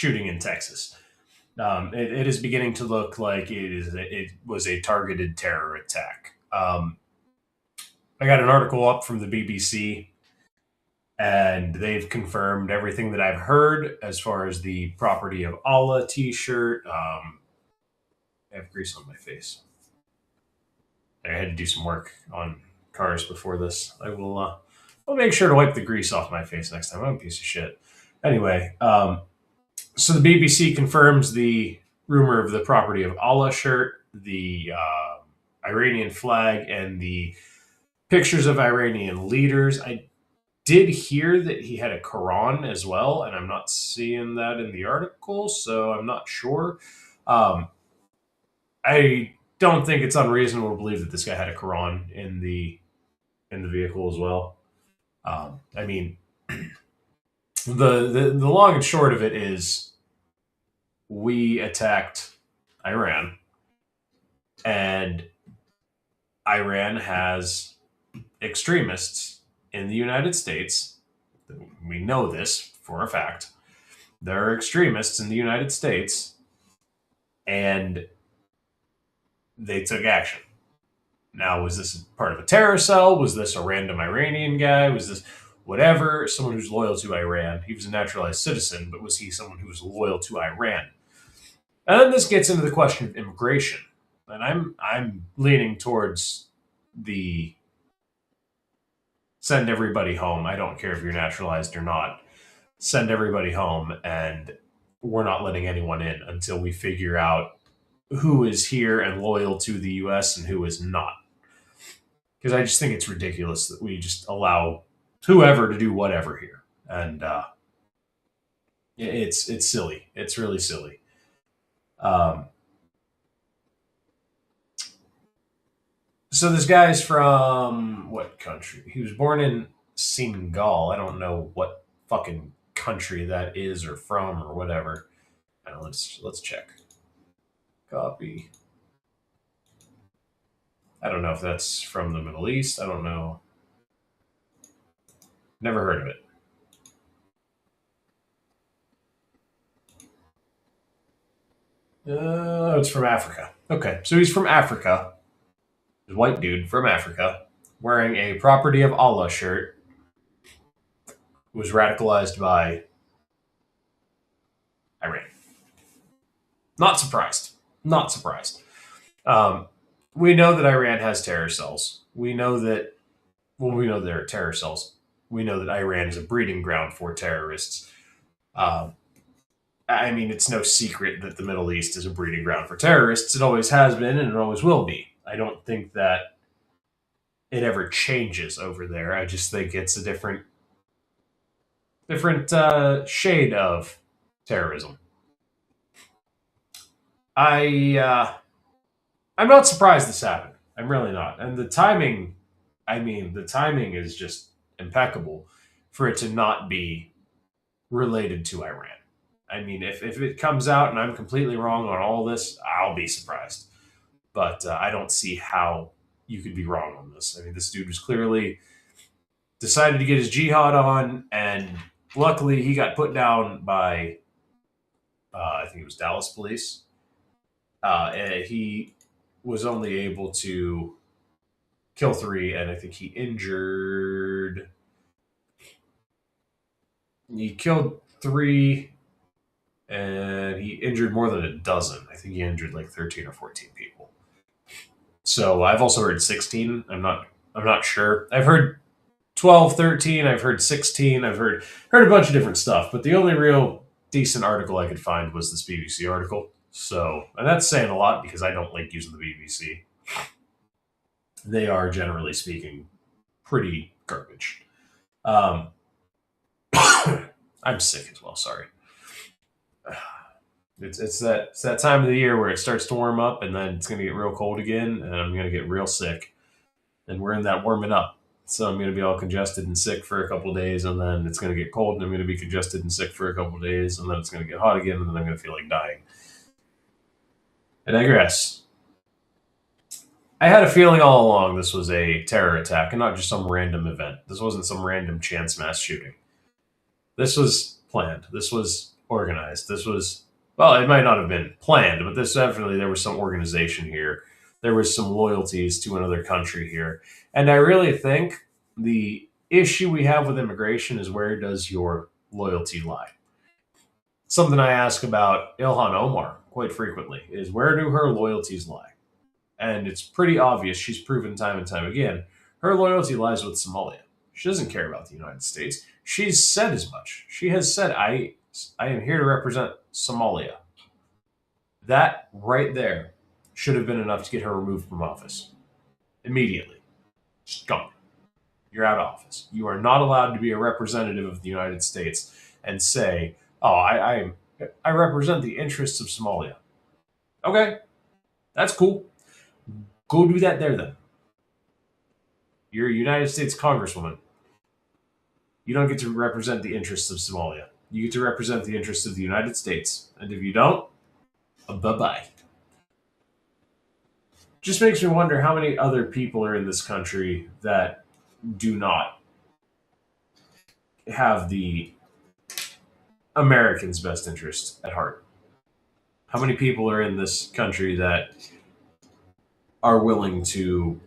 shooting in Texas. It is beginning to look like it was a targeted terror attack. I got an article up from the BBC, and they've confirmed everything that I've heard as far as the Property of Allah T-shirt. I have grease on my face. I had to do some work on cars before this. I'll make sure to wipe the grease off my face next time. I'm a piece of shit. Anyway, so the BBC confirms the rumor of the Property of Allah shirt, the Iranian flag, and the pictures of Iranian leaders. I did hear that he had a Quran as well, and I'm not seeing that in the article, so I'm not sure. I don't think it's unreasonable to believe that this guy had a Quran in the vehicle as well. I mean, the long and short of it is, we attacked Iran, and Iran has extremists in the United States. We know this for a fact. There are extremists in the United States, and they took action. Now, was this part of a terror cell? Was this a random Iranian guy? Was this whatever? Someone who's loyal to Iran? He was a naturalized citizen, but was he someone who was loyal to Iran? And then this gets into the question of immigration, and I'm leaning towards the send everybody home. I don't care if you're naturalized or not. Send everybody home, and we're not letting anyone in until we figure out who is here and loyal to the U.S. and who is not. Because I just think it's ridiculous that we just allow whoever to do whatever here, and it's silly. It's really silly. So this guy's from what country? He was born in Senegal. I don't know what fucking country that is or from or whatever. Let's check. Copy. I don't know if that's from the Middle East. I don't know. Never heard of it. It's from Africa. Okay, so he's from Africa. He's a white dude from Africa wearing a Property of Allah shirt. Was radicalized by Iran. Not surprised. Not surprised. We know that Iran has terror cells. We know that there are terror cells. We know that Iran is a breeding ground for terrorists. I mean, it's no secret that the Middle East is a breeding ground for terrorists. It always has been, and it always will be. I don't think that it ever changes over there. I just think it's a different shade of terrorism. I'm not surprised this happened. I'm really not. And the timing, the timing is just impeccable for it to not be related to Iran. I mean, if it comes out and I'm completely wrong on all this, I'll be surprised. But I don't see how you could be wrong on this. I mean, this dude was clearly decided to get his jihad on, and luckily he got put down by, I think it was Dallas police. And he was only able to kill 3, and I think he killed 3, and he injured more than a dozen. I think he injured like 13 or 14 people. So I've also heard 16. I'm not sure. I've heard 12, 13. I've heard 16. I've heard a bunch of different stuff. But the only real decent article I could find was this BBC article. So, and that's saying a lot because I don't like using the BBC. They are, generally speaking, pretty garbage. I'm sick as well. Sorry. It's that time of the year where it starts to warm up, and then it's going to get real cold again, and I'm going to get real sick. And we're in that warming up. So I'm going to be all congested and sick for a couple of days, and then it's going to get cold, and I'm going to be congested and sick for a couple of days, and then it's going to get hot again, and then I'm going to feel like dying. I digress. I had a feeling all along this was a terror attack and not just some random event. This wasn't some random chance mass shooting. This was planned. This was organized. This was, well, it might not have been planned, but this definitely, there was some organization here. There was some loyalties to another country here. And I really think the issue we have with immigration is, where does your loyalty lie? Something I ask about Ilhan Omar quite frequently is, where do her loyalties lie? And it's pretty obvious. She's proven time and time again her loyalty lies with Somalia. She doesn't care about the United States. She's said as much. She has said, I am here to represent Somalia. That right there should have been enough to get her removed from office immediately. Just gone. You're out of office. You are not allowed to be a representative of the United States and say, "Oh, I represent the interests of Somalia." Okay, that's cool. Go do that there then. You're a United States Congresswoman. You don't get to represent the interests of Somalia. You get to represent the interests of the United States. And if you don't, bye bye. Just makes me wonder how many other people are in this country that do not have the Americans' best interest at heart. How many people are in this country that are willing to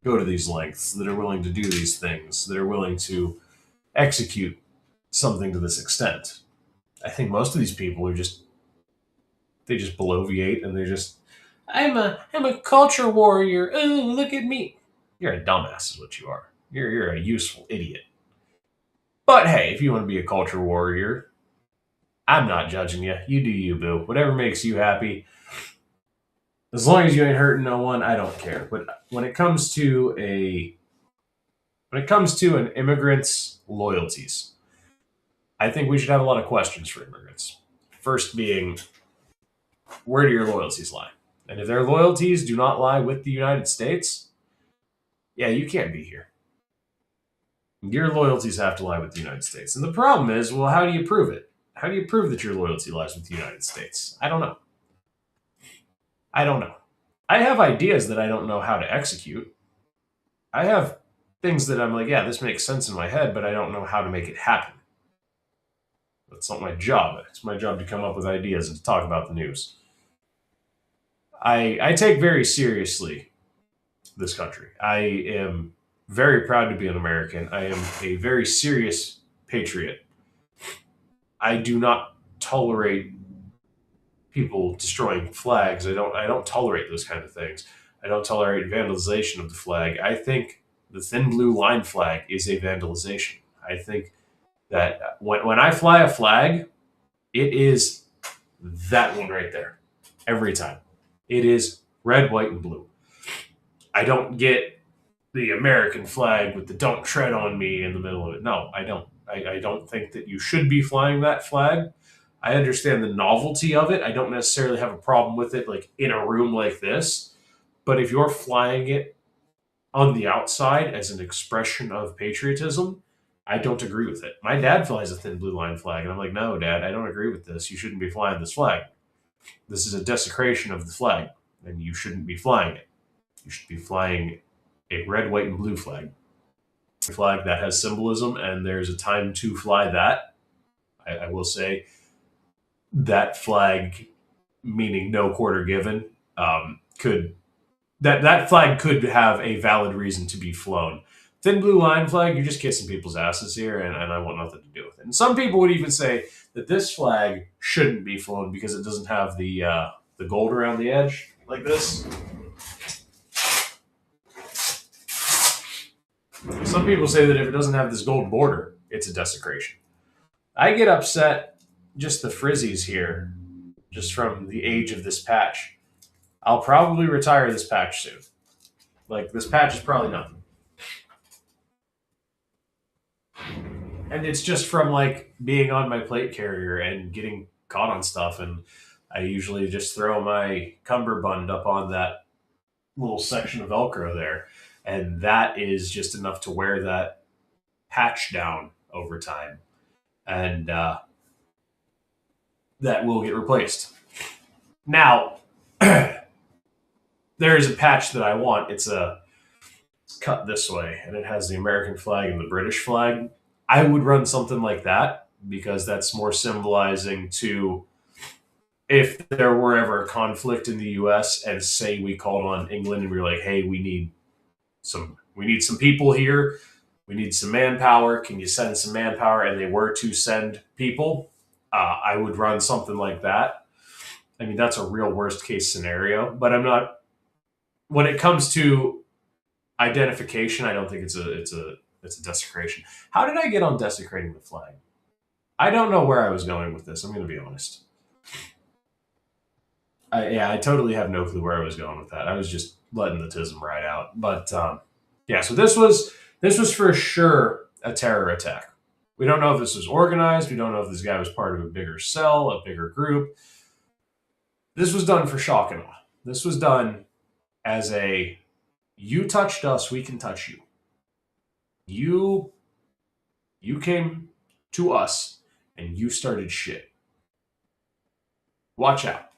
go to these lengths, that are willing to do these things, that are willing to execute something to this extent? I think most of these people are just, they just bloviate, and they're just, I'm a culture warrior. Oh, look at me. You're a dumbass is what you are. You're a useful idiot. But hey, if you want to be a culture warrior, I'm not judging you. You do you, boo. Whatever makes you happy. As long as you ain't hurting no one, I don't care. But when it comes to an immigrant's loyalties, I think we should have a lot of questions for immigrants. First being, where do your loyalties lie? And if their loyalties do not lie with the United States, yeah, you can't be here. Your loyalties have to lie with the United States. And the problem is, well, how do you prove it? How do you prove that your loyalty lies with the United States? I don't know. I don't know. I have ideas that I don't know how to execute. I have things that I'm like, yeah, this makes sense in my head, but I don't know how to make it happen. That's not my job. It's my job to come up with ideas and to talk about the news. I take very seriously this country. I am very proud to be an American. I am a very serious patriot. I do not tolerate people destroying flags. I don't tolerate those kind of things. I don't tolerate vandalization of the flag. I think the thin blue line flag is a vandalization. I think that when I fly a flag, it is that one right there every time. It is red, white, and blue. I don't get the American flag with the "don't tread on me" in the middle of it. No, I don't. I don't think that you should be flying that flag. I understand the novelty of it. I don't necessarily have a problem with it, like in a room like this. But if you're flying it on the outside as an expression of patriotism, I don't agree with it. My dad flies a thin blue line flag, and I'm like, no, Dad, I don't agree with this. You shouldn't be flying this flag. This is a desecration of the flag, and you shouldn't be flying it. You should be flying a red, white, and blue flag. A flag that has symbolism, and there's a time to fly that. I will say that flag, meaning no quarter given, could that flag could have a valid reason to be flown. Thin blue line flag, you're just kissing people's asses here, and I want nothing to do with it. And some people would even say that this flag shouldn't be flown because it doesn't have the gold around the edge like this. Some people say that if it doesn't have this gold border, it's a desecration. I get upset just the frizzies here, just from the age of this patch. I'll probably retire this patch soon. Like, this patch is probably nothing. And it's just from, like, being on my plate carrier and getting caught on stuff. And I usually just throw my cummerbund up on that little section of Velcro there. And that is just enough to wear that patch down over time. And that will get replaced. Now, there is a patch that I want. It's cut this way, and it has the American flag and the British flag. I would run something like that, because that's more symbolizing to if there were ever a conflict in the U.S. and say we called on England and we were like, hey, we need some people here. We need some manpower. Can you send some manpower? And they were to send people. I would run something like that. I mean, that's a real worst case scenario, but I'm not. When it comes to identification, I don't think it's a desecration. How did I get on desecrating the flag? I don't know where I was going with this. I'm going to be honest. I totally have no clue where I was going with that. I was just letting the tism ride out. But yeah, so this was for sure a terror attack. We don't know if this was organized. We don't know if this guy was part of a bigger cell, a bigger group. This was done for shock and awe. This was done as a you touched us, we can touch you. You you came to us and you started shit. Watch out.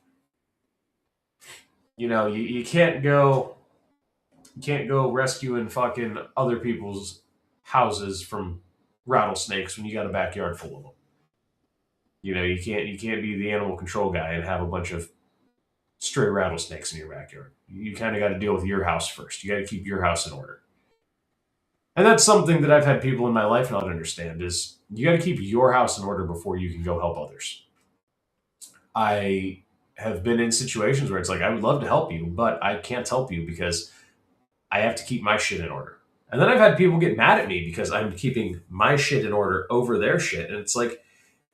You can't go rescuing fucking other people's houses from rattlesnakes when you got a backyard full of them. You can't be the animal control guy and have a bunch of stray rattlesnakes in your backyard. You kind of got to deal with your house first. You got to keep your house in order. And that's something that I've had people in my life not understand is you got to keep your house in order before you can go help others. I have been in situations where it's like I would love to help you, but I can't help you because I have to keep my shit in order. And then I've had people get mad at me because I'm keeping my shit in order over their shit. And it's like,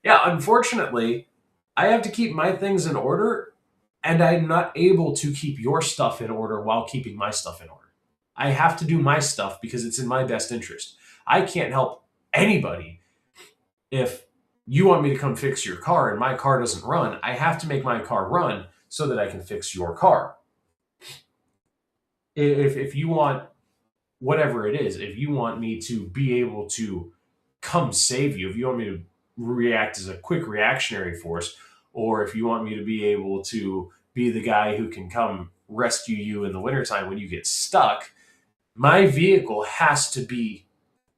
yeah, unfortunately, I have to keep my things in order, and I'm not able to keep your stuff in order while keeping my stuff in order. I have to do my stuff because it's in my best interest. I can't help anybody if you want me to come fix your car and my car doesn't run. I have to make my car run so that I can fix your car. If you want whatever it is, if you want me to be able to come save you, if you want me to react as a quick reactionary force, or if you want me to be able to be the guy who can come rescue you in the wintertime when you get stuck, my vehicle has to be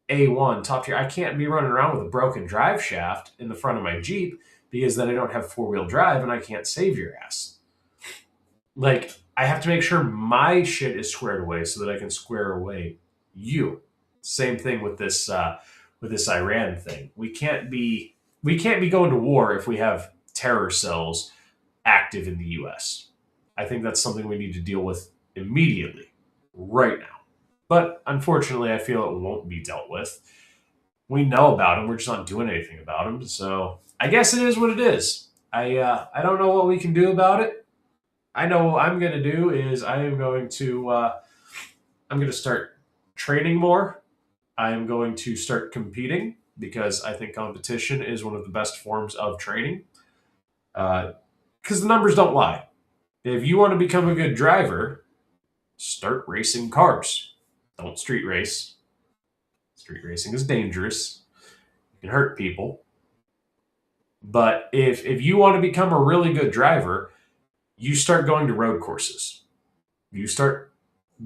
A1 top tier. I can't be running around with a broken drive shaft in the front of my Jeep because then I don't have four-wheel drive and I can't save your ass. Like, I have to make sure my shit is squared away so that I can square away you. Same thing with this Iran thing. We can't be going to war if we have terror cells active in the US. I think that's something we need to deal with immediately, right now. But unfortunately, I feel it won't be dealt with. We know about them, we're just not doing anything about them. So I guess it is what it is. I don't know what we can do about it. I know what I'm going to do is I'm going to start training more. I am going to start competing because I think competition is one of the best forms of training. Because the numbers don't lie. If you want to become a good driver, start racing cars. Don't street race. Street racing is dangerous. It can hurt people. But if you want to become a really good driver, you start going to road courses. You start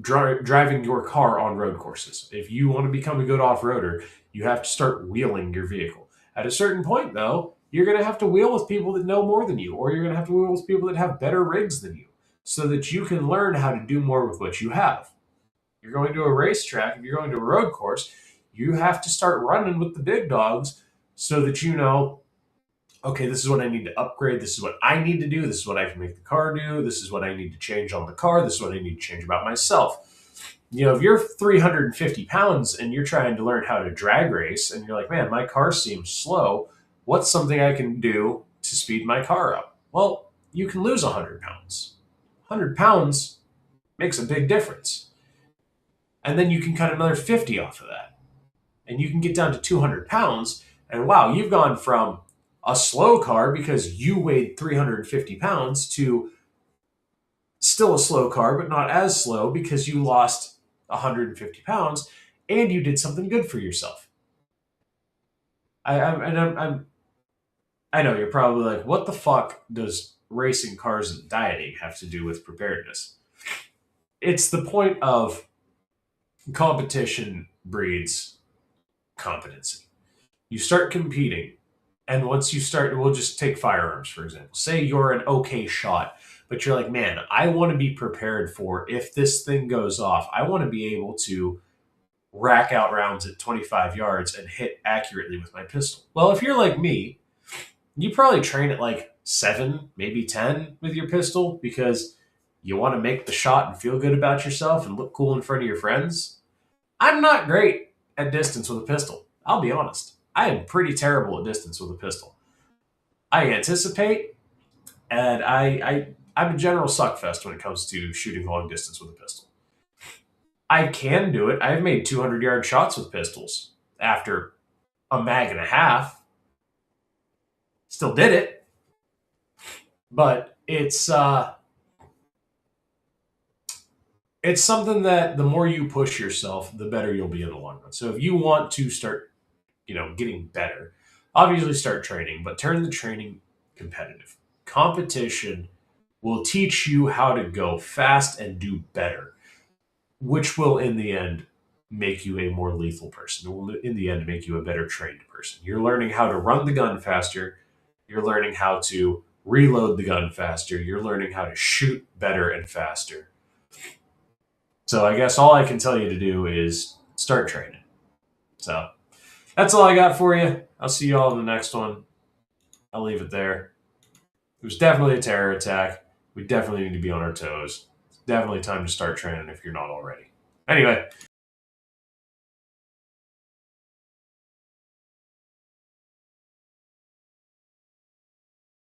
driving your car on road courses. If you want to become a good off-roader, you have to start wheeling your vehicle. At a certain point, though, you're going to have to wheel with people that know more than you, or you're going to have to wheel with people that have better rigs than you, so that you can learn how to do more with what you have. You're going to a racetrack, if you're going to a road course, you have to start running with the big dogs so that you know, okay, this is what I need to upgrade. This is what I need to do. This is what I can make the car do. This is what I need to change on the car. This is what I need to change about myself. If you're 350 pounds and you're trying to learn how to drag race and you're like, man, my car seems slow. What's something I can do to speed my car up? Well, you can lose 100 pounds. 100 pounds makes a big difference. And then you can cut another 50 off of that. And you can get down to 200 pounds. And wow, you've gone from a slow car because you weighed 350 pounds to still a slow car, but not as slow because you lost 150 pounds and you did something good for yourself. I know you're probably like, what the fuck does racing cars and dieting have to do with preparedness? It's the point of competition breeds competency. You start competing And once you start, we'll just take firearms, for example. Say you're an okay shot, but you're like, man, I want to be prepared for if this thing goes off, I want to be able to rack out rounds at 25 yards and hit accurately with my pistol. Well, if you're like me, you probably train at like 7, maybe 10 with your pistol because you want to make the shot and feel good about yourself and look cool in front of your friends. I'm not great at distance with a pistol. I'll be honest. I am pretty terrible at distance with a pistol. I anticipate, and I'm a general suckfest when it comes to shooting long distance with a pistol. I can do it. I've made 200-yard shots with pistols after a mag and a half. Still did it, but it's something that the more you push yourself, the better you'll be in the long run. So if you want to start, getting better, obviously start training, but turn the training competitive. Competition will teach you how to go fast and do better, which will in the end make you a more lethal person. It will in the end make you a better trained person. You're learning how to run the gun faster. You're learning how to reload the gun faster. You're learning how to shoot better and faster. So I guess all I can tell you to do is start training. So that's all I got for you. I'll see you all in the next one. I'll leave it there. It was definitely a terror attack. We definitely need to be on our toes. It's definitely time to start training if you're not already. Anyway,